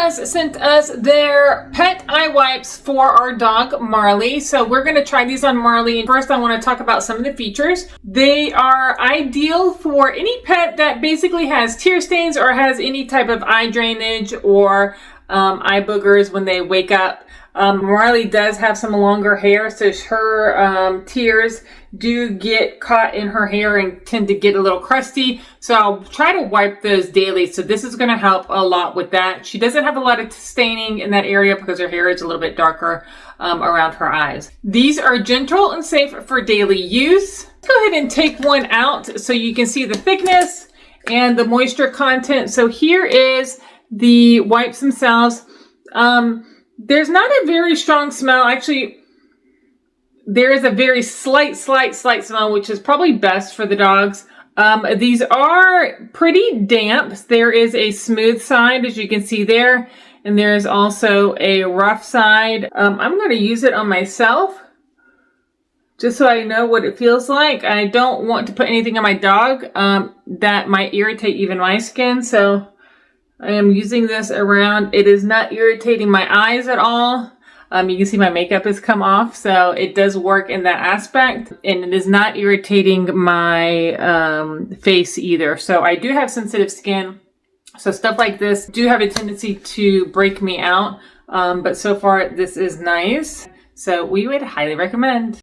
has sent us their pet eye wipes for our dog Marley. So we're going to try these on Marley. First, I want to talk about some of the features. They are ideal for any pet that basically has tear stains or has any type of eye drainage or eye boogers when they wake up. Marley does have some longer hair, so her tears do get caught in her hair and tend to get a little crusty. So I'll try to wipe those daily. So this is going to help a lot with that. She doesn't have a lot of staining in that area because her hair is a little bit darker around her eyes. These are gentle and safe for daily use. Let's go ahead and take one out so you can see the thickness and the moisture content. So here is the wipes themselves. There's not a very strong smell. Actually, there is a very slight smell, which is probably best for the dogs. These are pretty damp. There is a smooth side, as you can see there, and there is also a rough side. I'm going to use it on myself, just so I know what it feels like. I don't want to put anything on my dog that might irritate even my skin, so I am using this around. It is not irritating my eyes at all. You can see my makeup has come off, so it does work in that aspect. And it is not irritating my face either. So I do have sensitive skin, so stuff like this do have a tendency to break me out. But so far, this is nice. So we would highly recommend.